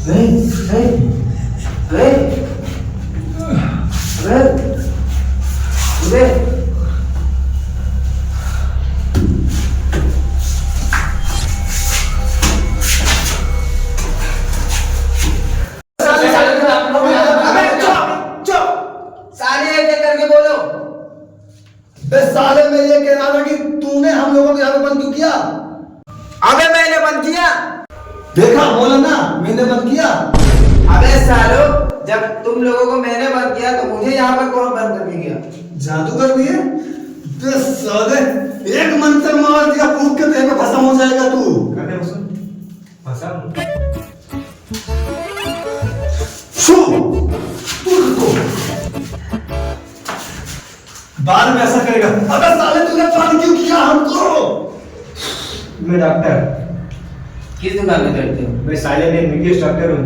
नहीं नहीं, अरे अरे उदय, साले मैं ये कह रहा था कि तूने हम लोगों को यहाँ पे बंद क्यों किया? अबे मैंने बंद किया। देखा, बोला ना मैंने बंद किया। अबे सालो, जब तुम लोगों को मैंने बंद किया तो मुझे यहाँ पर कौन बंद करके गया? जादूगर भी है? बे साले, एक मंत्र मार दिया फूंक के तेरे पे भस्म हो जाएगा तू। छू! बाद में ऐसा करेगा। अबे साले तूने बंद क्यों किया हमको? मैं डॉक्टर, किस दुकान में करते हो? मैं साले में इंग्लिश डॉक्टर हूँ।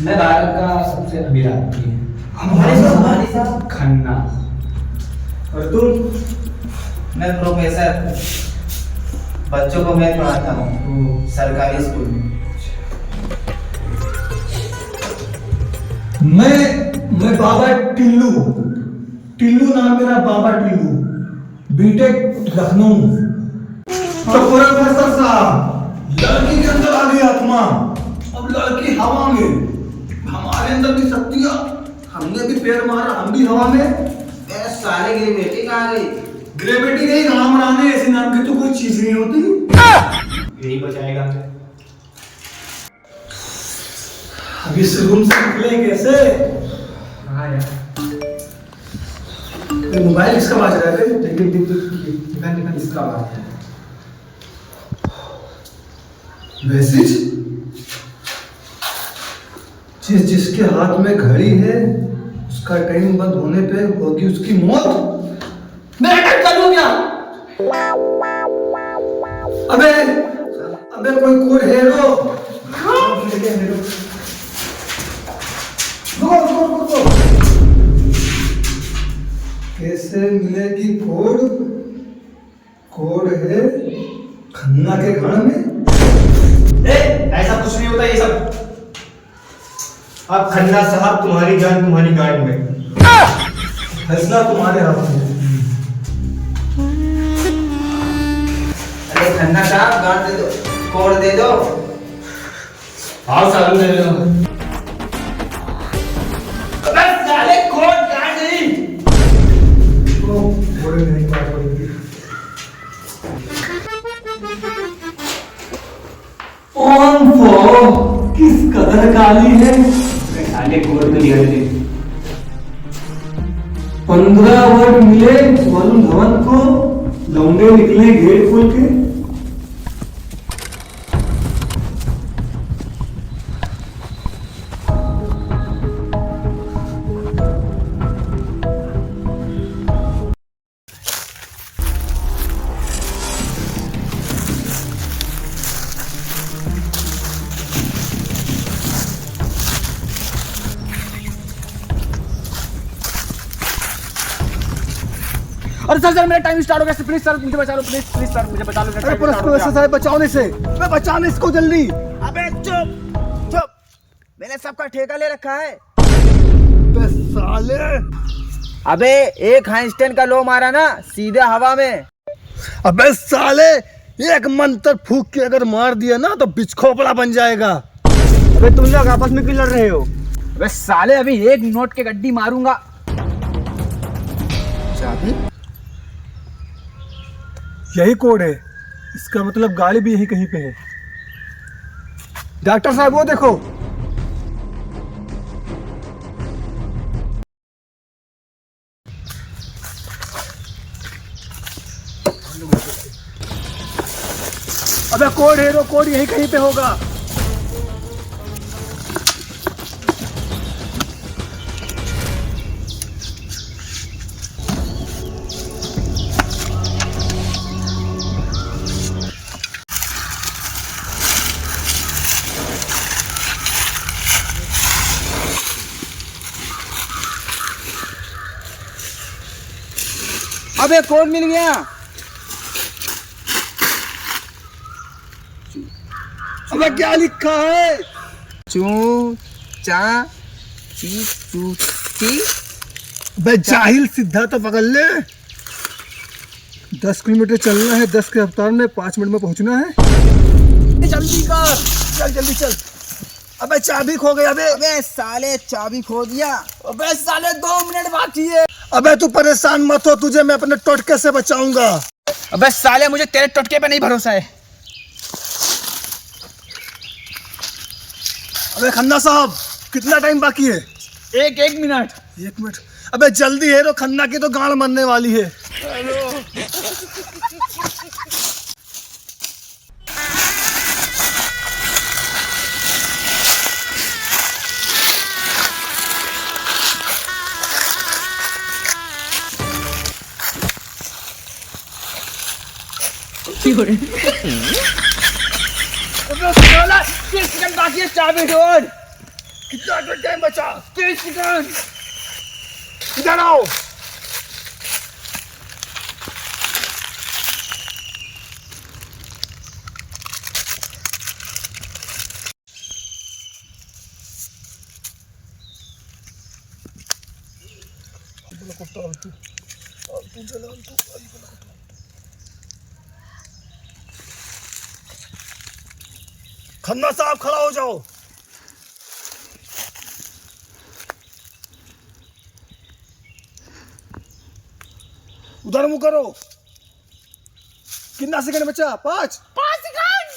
मैं भारत का सबसे अमीर आदमी हमारे साथ खन्ना। और तुम? मैं प्रोफेसर, बच्चों को मैं पढ़ाता हूँ सरकारी स्कूल में। मैं बाबा टिल्लू, टिल्लू नाम मेरा, बाबा टिल्लू, बीटेक लखनऊ। तो प्रोफेसर साहब, लड़की के अंदर आ गई आत्मा, अब लड़की हवा में, हमारे अंदर भी शक्तियां, हमने भी पैर मारा, हम भी हवा में। ए साले की बेटी कहाँ गई? ग्रेविटी नहीं, राम राने ऐसे नाम की तो कोई चीज नहीं होती। यही बचाएगा हमें। अब इस रूम से निकले कैसे? हाँ यार, मोबाइल इसका बाज रहा है। निकाल इसका बात है। मैसेज? जिसके हाथ में घड़ी है उसका टाइम बंद होने पे होगी उसकी मौत। मैं अटैक कर लूं क्या? अबे कोई कोड है? रुको। कैसे मिलेगी कोड? कोड है खन्ना के घर में। ऐसा कुछ नहीं होता ये सब। अब खन्ना साहब, तुम्हारी जान तुम्हारी गाड़ी में, फैसला तुम्हारे हाथ में। अरे खन्ना साहब, गांड दे दो, कोड दे दो। आओ सालू ले लो। अबे साले, कोड गांड नहीं। थोड़े नहीं बात होगी। किस कदर काली है। साले कोड में दिया दे। 15 वर्ड मिले वरुण धवन को, लौंडे निकले गेट खोल के। अरे सर मेरा टाइम स्टार्ट हो गया, प्लीज सर मुझे बचा लो, प्लीज सर मुझे बचा लो। अरे पुलिस प्रोफेसर साहब, बचाओ इसे, मैं बचाने इसको जल्दी। अबे चुप, मैंने सबका ठेका ले रखा है। बे साले, अबे एक आइंस्टाइन का लो मारा ना सीधे हवा में। अबे साले, एक मंत्र फूंक के अगर मार दिया ना तो बिचखोपड़ा बन जाएगा। अबे तुम लोग आपस में क्यों लड़ रहे हो? अबे साले, अभी एक नोट के गड्डी मारूंगा। चाबी? यही कोड है, इसका मतलब गाड़ी भी यही कहीं पे है। डॉक्टर साहब वो देखो। अबे कोड है तो कोड यही कहीं पे होगा। अबे कोड मिल गया। अबे क्या लिखा है? चू चा ची चू ची। बे जाहिल, सीधा तो पकड़ ले। 10 किलोमीटर चलना है 10 के रफ्तार में, 5 मिनट में पहुंचना है। जल्दी कर। चल जल्दी चल। अबे चाबी खो गई। अबे साले चाबी खो दिया। अबे साले 2 मिनट बाकी है। अबे तू परेशान मत हो, तुझे मैं अपने टोटके से बचाऊंगा। अबे साले मुझे तेरे टोटके पे नहीं भरोसा है। अबे खन्ना साहब, कितना टाइम बाकी है? एक मिनट। 1 मिनट। अबे जल्दी है, तो खन्ना की तो गांड मरने वाली है। अबे 30 सेकंड बाकी है, चाबी ढूंढ। कितना टाइम बचा? 30 सेकंड। इधर आओ। खन्ना साहब खड़ा हो जाओ। उधर मुंह करो। कितना सेकंड बचा? 5 सेकंड।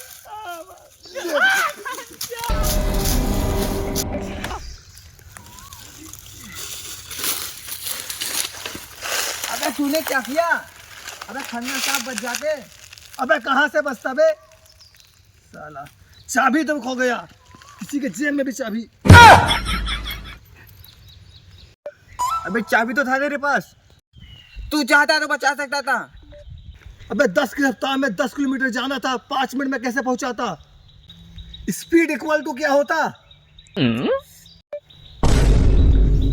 अबे तूने क्या किया? अबे खन्ना साहब बच जाते। अबे कहां से बचता बे साला? चाबी तो खो गया, किसी के जेब में भी चाबी। अबे चाबी तो था तेरे पास। तू चाहता तो बचा सकता था। अबे 10 की रफ्तार में 10 किलोमीटर जाना था, 5 मिनट में कैसे पहुंचाता? स्पीड इक्वल टू क्या होता?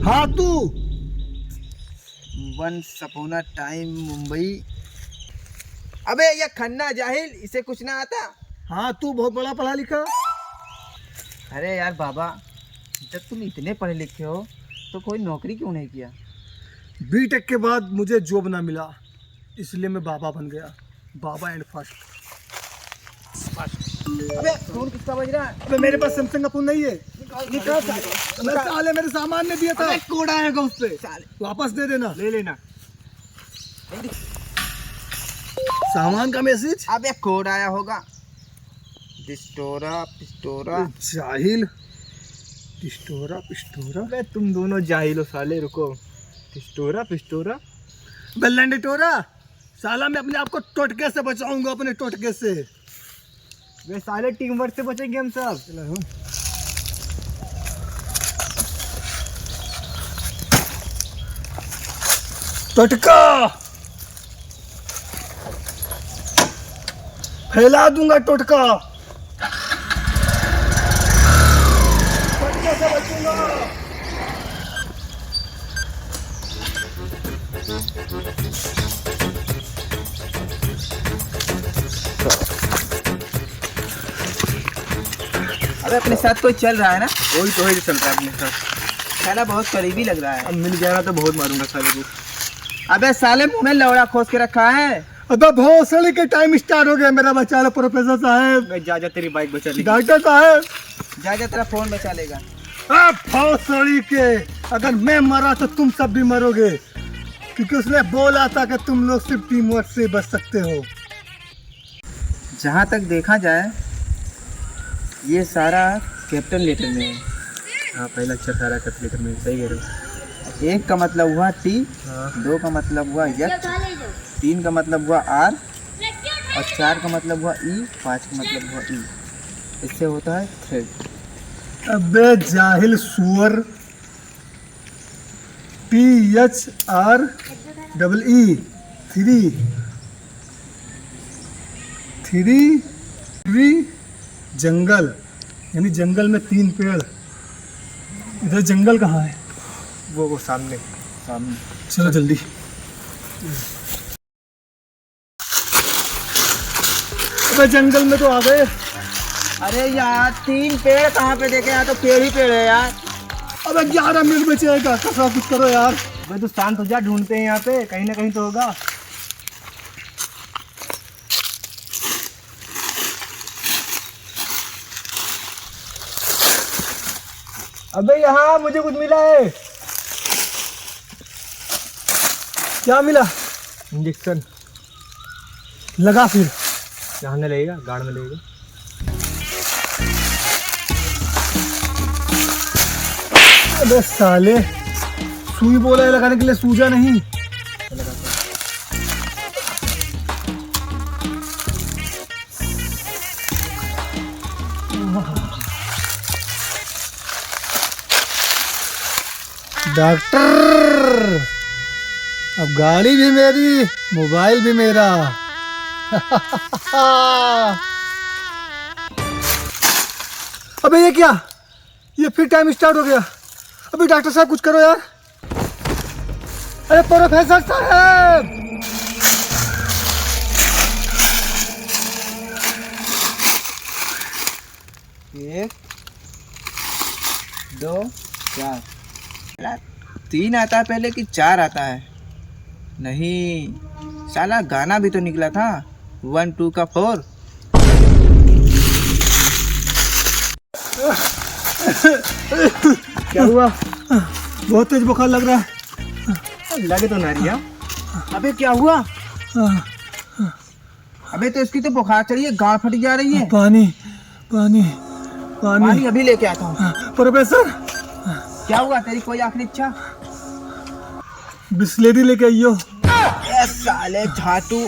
हाँ तू। Once upon a time Mumbai. अबे ये खन्ना जाहिल, इसे कुछ ना आता। हाँ तू बहुत बड़ा पढ़ा लिखा। अरे यार बाबा, जब तुम इतने पढ़े लिखे हो तो कोई नौकरी क्यों नहीं किया? बीटेक के बाद मुझे जॉब ना मिला, इसलिए मैं बाबा बन गया। बाबा एंड फर्स्ट। अबे फोन किसका बज रहा है? अबे मेरे पास सैमसंग का फोन नहीं है। अबे साले मेरे सामान में दिया था। अबे कोड आएगा उस पे। वापस दे देना। ले लेना। सामान का मैसेज। अबे कोड आया होगा। डिस्टोरा पिस्टोरा। जाहिल। पिस्टोरा पिस्टोरा। अबे तुम दोनों जाहिल हो साले, रुको। पिस्टोरा पिस्टोरा। बेल्लेंडिटोरा। साला मैं अपने आप को टोटके से बचाऊंगा, अपने टोटके से। वे साले टीम वर्क से बचेंगे हम सब। टोटका फैला दूंगा, टोटका। टोटके से बचूंगा। अबे अपने साथ कोई चल रहा है ना? वही तो है जो चल रहा है अपने साथ। साला बहुत करीबी लग रहा है। अब मिल गया ना तो बहुत मारूंगा साले को। अबे साले मुंह में लौड़ा खोस के रखा है। अबे भोसड़ी के टाइम स्टार्ट हो गया मेरा। बचा लो प्रोफेसर साहब। मैं जा तेरी बाइक बचा ली। डॉक्टर साहब। जा तेरा फोन में चलेगा। भोसड़ी के, अगर मैं मरा तो तुम सब भी मरोगे, क्योंकि उसने बोला था कि तुम लोग सिर्फ टीम वर्क से बच सकते हो। जहाँ तक देखा जाए ये सारा कैपिटल लेटर में है। हाँ पहला अक्षर सारा कैपिटल में, सही कह रहे हो। 1 का मतलब हुआ टी, हाँ। 2 का मतलब हुआ यच, 3 का मतलब हुआ आर और 4 का मतलब हुआ ई, 5 का मतलब हुआ ई। इससे होता है थ्रेड। अबे जाहिल सुअर। THREE 3 जंगल, यानी जंगल में 3 पेड़। इधर जंगल कहाँ है? वो सामने। चलो जल्दी। अबे जंगल में तो आ गए। अरे यार 3 पेड़ कहाँ पे देखे, यहाँ तो पेड़ ही पेड़ है यार। अबे 11 मिनट बचे हैं, डॉक्टर साहब कुछ करो यार। भाई तो शांत हो जा, ढूंढते हैं यहाँ पे, कहीं ना कहीं तो होगा। अबे यहाँ मुझे कुछ मिला है। क्या मिला? इंजेक्शन। लगा फिर। यहाँ में लगेगा, गाड़ में लगेगा। अबे साले, सुई बोला है लगाने के लिए, सूजा नहीं। डॉक्टर, अब गाड़ी भी मेरी, मोबाइल भी मेरा। अबे ये क्या, ये फिर टाइम स्टार्ट हो गया। अबे डॉक्टर साहब कुछ करो यार। अरे प्रोफेसर साहब, 1 2 4 3 आता है पहले कि 4 आता है? नहीं, साला गाना भी तो निकला था 1 2 का 4। क्या हुआ? बहुत तेज बुखार लग रहा है। लगे तो ना रिया। अबे क्या हुआ? अबे तो इसकी तो बुखार चढ़ी है, गाड़ फट जा रही है। पानी पानी पानी पानी। अभी लेके आता हूँ। प्रोफेसर, क्या हुआ, तेरी कोई आखिरी इच्छा? बिस्लेरी लेके आइयो। ए साले झाटू।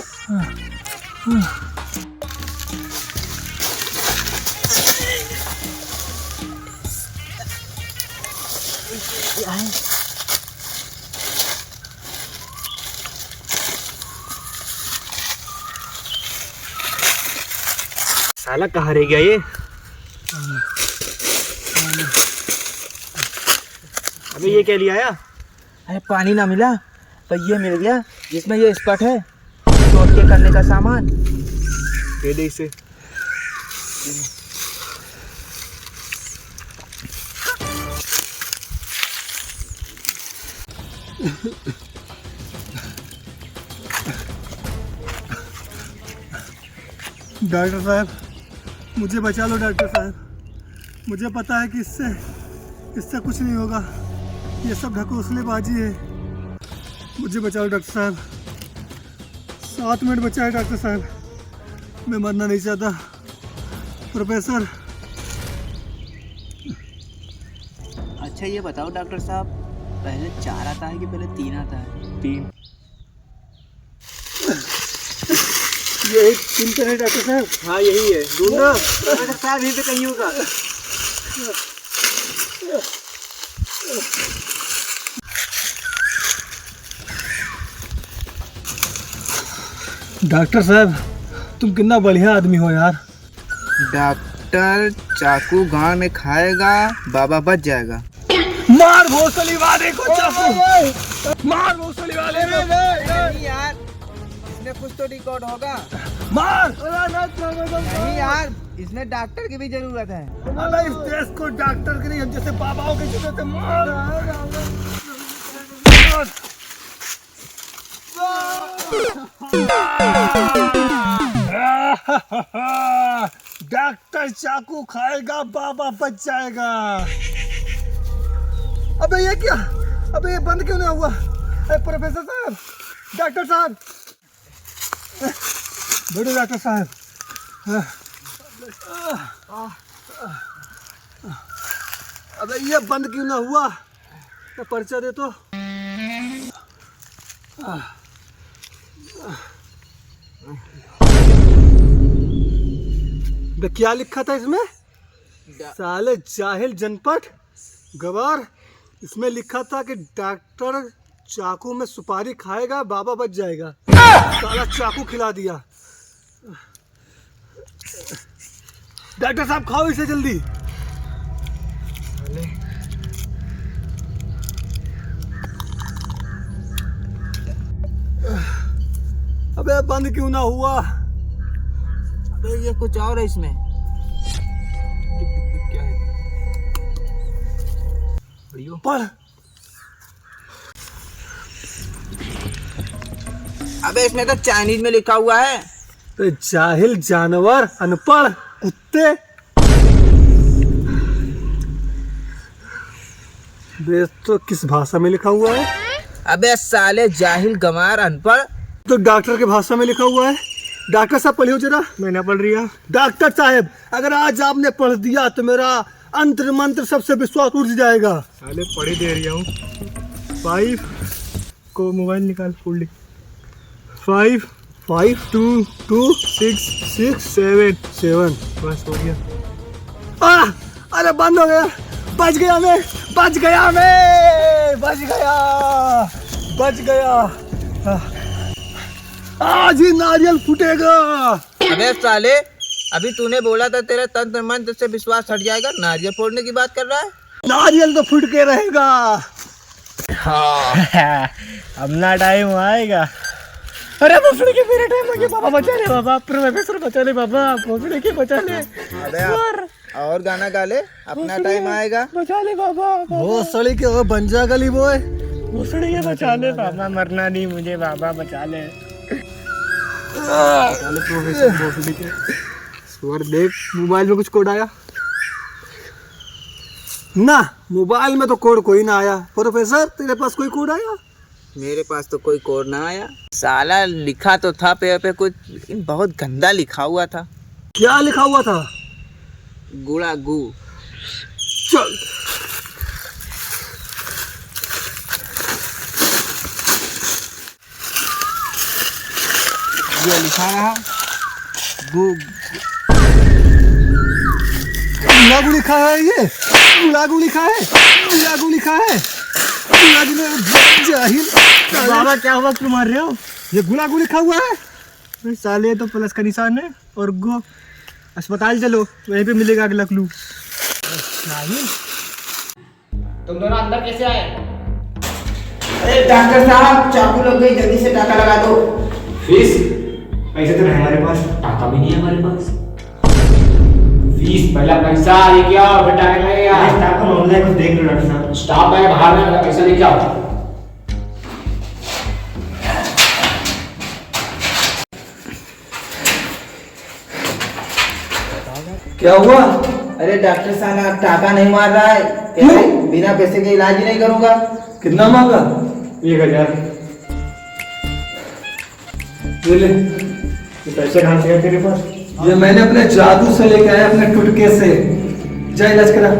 साला कहाँ रह गया ये? अबे ये क्या लिया आया? अरे पानी ना मिला तो ये मिल गया, जिसमें ये स्पॉट है शॉट के करने का सामान। दे दे इसे। डॉक्टर साहब, मुझे बचा लो डॉक्टर साहब। मुझे पता है कि इससे कुछ नहीं होगा, ये सब ढकोसलेबाजी है। मुझे बचाओ डॉक्टर साहब। 7 मिनट बचा है डॉक्टर साहब, मैं मरना नहीं चाहता। प्रोफेसर, अच्छा ये बताओ डॉक्टर साहब, पहले 4 आता है कि पहले 3 आता है? 3। ये 3 पे है डॉक्टर साहब। हाँ यही है, ढूंढना। प्रोफेसर साहब यहीं पे कहीं होगा। डॉक्टर साहब, तुम कितना बढ़िया आदमी हो यार। डॉक्टर चाकू गांड में खाएगा, बाबा बच जाएगा। मार भोसली वाले को चाकू, मार भोसली वाले को। नहीं यार, इसमें कुछ तो रिकॉर्ड होगा। मार। नहीं यार, इसमें डॉक्टर की भी जरूरत है। अबे इस देश को डॉक्टर की नहीं, हम जैसे बाबाओं की जरूरत है। मार। डॉक्टर चाकू खाएगा, बाबा बच जाएगा। अबे ये क्या, अबे ये बंद क्यों नहीं हुआ? अरे प्रोफेसर साहब, डॉक्टर साहब, बैठो डॉक्टर साहब। अबे ये बंद क्यों ना हुआ? तो पर्चा दे तो। क्या लिखा था इसमें? साले जाहिल जनपद गवार। इसमें लिखा था कि डॉक्टर चाकू में सुपारी खाएगा, बाबा बच जाएगा। साला चाकू खिला दिया। डॉक्टर साहब खाओ इसे जल्दी। अबे बंद क्यों ना हुआ? अबे ये कुछ और है इसमें। पढ़ियो। पढ़। अबे इसमें तो चाइनीज में लिखा हुआ है। तो जाहिल जानवर, अनपढ़ कुत्ते। बे तो किस भाषा में लिखा हुआ है? अबे साले जाहिल गंवार अनपढ़। तो डॉक्टर की भाषा में लिखा हुआ है। डॉक्टर साहब पढ़ियो जरा। मैंने पढ़ रिया। डॉक्टर साहब अगर आज आपने पढ़ दिया तो मेरा अंतर मंत्र सबसे विश्वास उठ जाएगा। साले पढ़ी दे रही हूँ। 5 को मोबाइल निकाल फुल लिख। 5 5 2 2 6 6 7 7। बस हो गया। अरे बंद हो गया। बच गया मैं, बच गया मैं, बच गया, बच गया। आज ही नारियल फूटेगा। अबे साले अभी तूने बोला था तेरा तंत्र मंत्र से विश्वास हट जाएगा, नारियल फोड़ने की बात कर रहा है। नारियल तो फूट के रहेगा। अपना टाइम आएगा। अरे भोसड़ी के मेरा टाइम आ गया। बाबा बचा ले, बाबा प्रोफेसर बचा ले, बाबा भोसड़ी के बचा ले। अबे और गाना गा ले, अपना टाइम आएगा। बचा ले बाबा। वो सड़ी के वो बन जा गली बॉय। भोसड़ी के बचा ले बाबा, मरना नहीं मुझे बाबा, बचा ले। प्रोफेसर भोसड़ी के स्वर देख। मोबाइल में कुछ कोड आया ना? मोबाइल में तो कोड कोई ना आया। प्रोफेसर तेरे पास कोई कोड आया? मेरे पास तो कोई कोड ना आया। साला लिखा तो था पेपर पे कुछ, लेकिन बहुत गंदा लिखा हुआ था। क्या लिखा हुआ था? गुड़ा गु। चल ये लिखा रहा गु। गुलागू लिखा है। ये गुलागू लिखा है, गुलागू लिखा है। गुलागू में जाहिल। बाबा क्या हुआ, क्यों मार रहे हो? ये गुलागू लिखा हुआ है। अरे साले तो प्लस का निशान है और गो। अस्पताल चलो, वहीं पे मिलेगा अगला क्लू। तुम दोनों अंदर कैसे आए? अरे डॉक्टर साहब चाकू लग गई, जल्दी से टाका लगा दो। फीस? पैसे तो नहीं हमारे पास। टाका भी नहीं है हमारे पास। फीस पहला पैसा, ये क्या फिर टाका लगेगा? स्टाफ का मामला है, कुछ देख लो डॉक्टर साहब। स्टाफ है बाहर में, पहला पैसा लेके आओ। क्या हुआ? अरे डॉक्टर साहब टाका नहीं मार रहा है। कह रहे, बिना पैसे के इलाज ही नहीं करूंगा। कितना मांगा? 1000। ये ले। ये पैसे कहाँ से है तेरे पास? ये मैंने अपने जादू से लेके आया, अपने टुटके से। जा इलाज करा।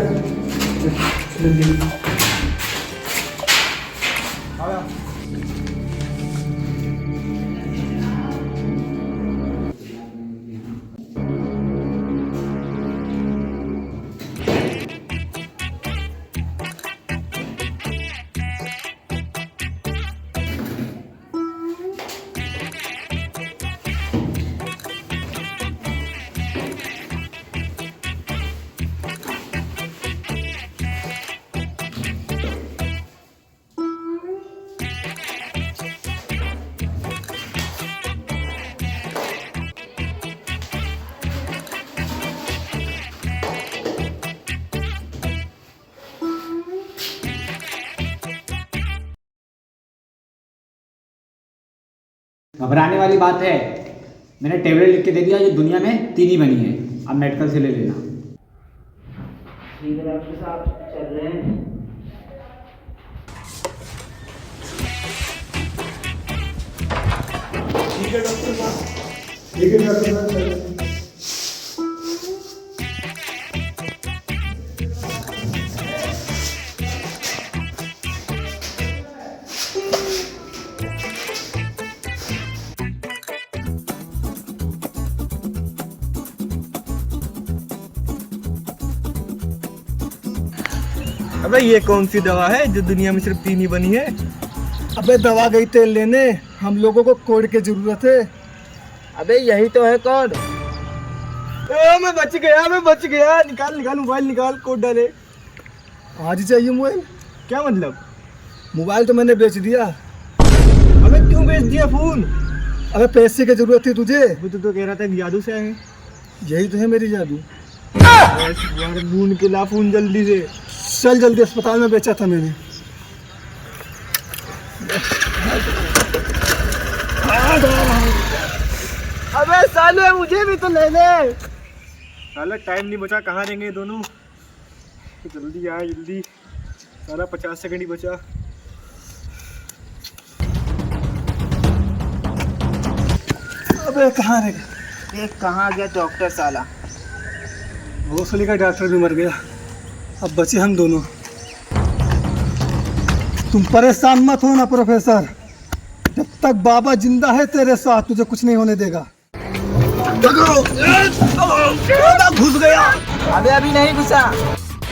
घबराने वाली बात है। मैंने टेबलेट लिख के दे दिया, ये दुनिया में 3 ही बनी है। अब मेडिकल से ले लेना। ठीक है डॉक्टर साहब, चल रहे हैं। ठीक है डॉक्टर साहब, ठीक है डॉक्टर साहब। अबे ये कौन सी दवा है जो दुनिया में सिर्फ 3 ही बनी है? अबे दवा गई तेल लेने, हम लोगों को कोड की जरूरत है। अबे यही तो है कोड। मैं बच गया, मैं बच गया। निकाल निकाल मोबाइल निकाल, कोड डाले। आज ही चाहिए मोबाइल। क्या मतलब? मोबाइल तो मैंने बेच दिया। अबे क्यों बेच दिया फोन? अबे पैसे की जरूरत थी तुझे। वो तो कह रहा था जादू से आए हैं। यही तो है मेरी जादू। यार ढूंढ के ला फोन जल्दी से। चल जल्दी, अस्पताल में बेचा था मैंने। अबे साले मुझे भी तो ले ले। साला टाइम नहीं बचा, कहाँ रहेंगे ये दोनों? जल्दी आ जल्दी, साला 50 सेकंड ही बचा। अबे कहाँ रह गया? ये कहाँ गया डॉक्टर साला? भोसली का डॉक्टर भी मर गया, अब बचे हम दोनों। तुम परेशान मत हो ना प्रोफेसर, जब तक बाबा जिंदा है तेरे साथ तुझे कुछ नहीं होने देगा। घुस गया। अबे अभी नहीं घुसा।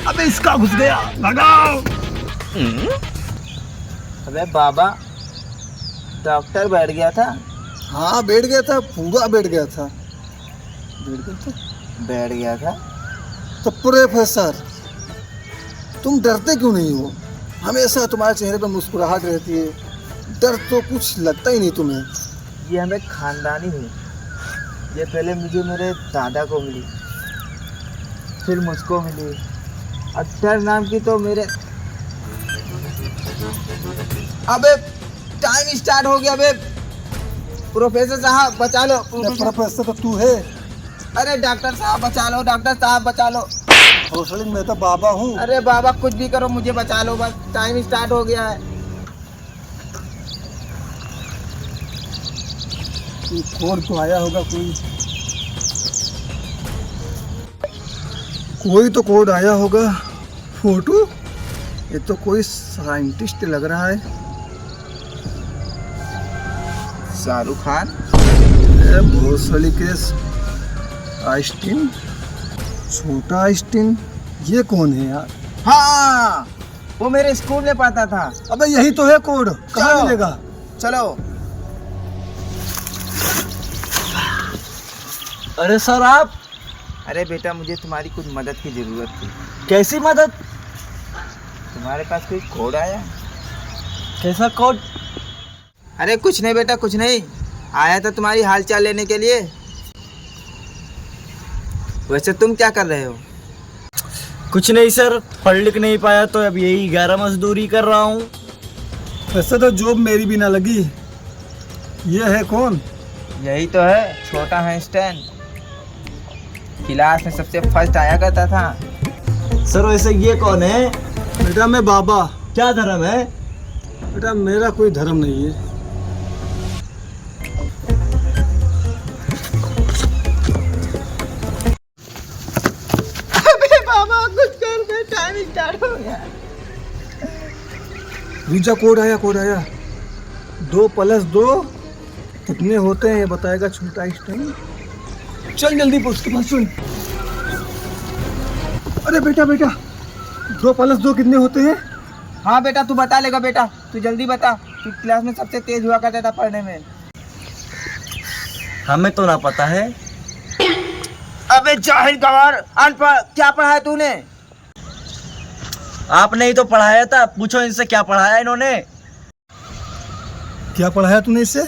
अबे इसका घुस गया, भगाओ। अबे बाबा, डॉक्टर बैठ गया था। हाँ बैठ गया था, पूरा बैठ गया था। बैठ गया था। तो प्रोफेसर तुम डरते क्यों नहीं हो? हमेशा तुम्हारे चेहरे पर मुस्कुराहट रहती है, डर तो कुछ लगता ही नहीं तुम्हें। ये हमें खानदानी हुई। ये पहले मुझे मेरे दादा को मिली, फिर मुझको मिली, और डर नाम की तो मेरे। अबे टाइम स्टार्ट हो गया। अबे प्रोफेसर साहब बचा लो। प्रोफेसर तो तू है। अरे डॉक्टर साहब बचा लो, डॉक्टर साहब बचा लो। भोसड़ी मैं तो बाबा हूँ। अरे बाबा कुछ भी करो, मुझे बचा लो बस, टाइम स्टार्ट हो गया है। कोड तो आया होगा, कोई तो कोड आया होगा। फोटो, ये तो कोई साइंटिस्ट लग रहा है। शाहरुख खान। भोसड़ी के आइंस्टीन, छोटा आइंस्टीन, ये कौन है यार? हाँ वो मेरे स्कूल में पढ़ता था। अबे यही तो है कोड, कहाँ चलो। मिलेगा? चलो। अरे सर आप? अरे बेटा मुझे तुम्हारी कुछ मदद की ज़रूरत थी। कैसी मदद? तुम्हारे पास कोई कोड आया? कैसा कोड? अरे कुछ नहीं बेटा, कुछ नहीं, आया था तुम्हारी हालचाल लेने के लिए। वैसे तुम क्या कर रहे हो? कुछ नहीं सर, पढ़ लिख नहीं पाया तो अब यही 11 मजदूरी कर रहा हूँ। वैसे तो जॉब मेरी भी ना लगी। ये है कौन? यही तो है छोटा आइंस्टाइन, क्लास में सबसे फर्स्ट आया करता था। सर वैसे ये कौन है? बेटा मैं बाबा। क्या धर्म है? बेटा मेरा कोई धर्म नहीं है। अबे बाबा कुछ कर दे, टाइम स्टार्ट हो गया। दूसरा कोड आया, कोड आया। 2 + 2 कितने होते हैं ये बताएगा छोटा आइंस्टाइन। चल जल्दी उसके पास चल। अरे बेटा 2 + 2 कितने होते हैं? हाँ बेटा तू बता लेगा बेटा, तू जल्दी बता, तू क्लास में सबसे तेज हुआ करता था पढ़ने में। हमें तो ना पता है। अबे जाहिल गवार, अनपढ़, क्या पढ़ा है तूने? आपने ही तो पढ़ाया था, पूछो इनसे क्या पढ़ाया इन्होंने। क्या पढ़ाया तूने इससे?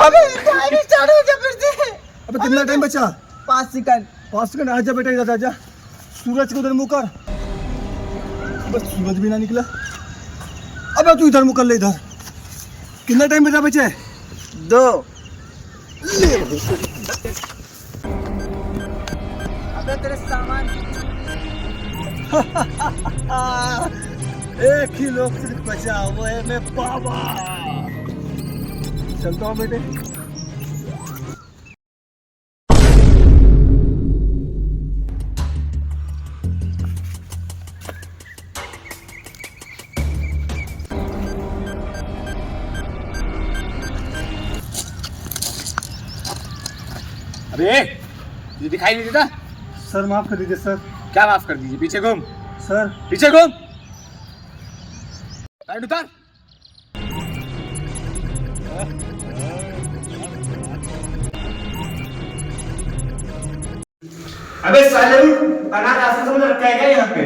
अबे टाइम स्टार्ट हो गया फिर से। अबे कितना टाइम बचा? 5 सेकंड। 5 सेकंड। आजा बेटा इधर आजा। सूरज को उधर मुँह कर। बस सूरज भी ना निकला। अबे तू इधर मुँह कर ले इधर। कितना टाइम बचा बचे? 2। अबे तेरे सामान। एक ही लोग सिर्फ बचा, वो है मैं बाबा। चलता हूँ बेटे। अबे ये दिखाई नहीं देता? सर माफ कर दीजिए सर। क्या माफ कर दीजिए? पीछे घूम, सर पीछे घूम, पैंट उतार। अबे साले उठ, अनाथ आश्रम में रखा है क्या यहाँ पे?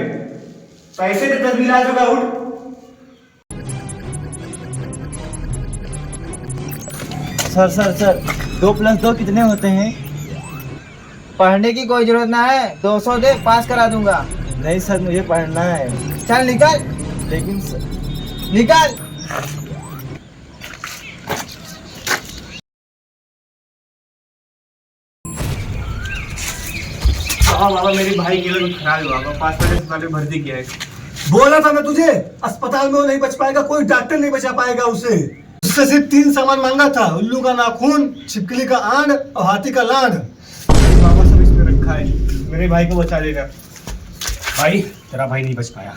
पैसे दे 10 मिला होगा, उठ। सर 2 + 2 कितने होते हैं? पढ़ने की कोई जरूरत ना है, 200 दे, पास करा दूंगा। नहीं सर, मुझे पढ़ना है। चल निकल, लेकिन सर, निकल। बाबा मेरे भाई की हालत खराब है बाबा, 5 मिनट पहले भर्ती किया है। बोला था मैं तुझे, अस्पताल में वो नहीं बच पाएगा, कोई डॉक्टर नहीं बचा पाएगा उसे। उससे सिर्फ 3 सामान मांगा था, उल्लू का नाखून, छिपकली का आंड और हाथी का लांड। बाबा सब इसमें रखा है, मेरे भाई को बचा लेना। भाई तेरा भाई नहीं बच पाया।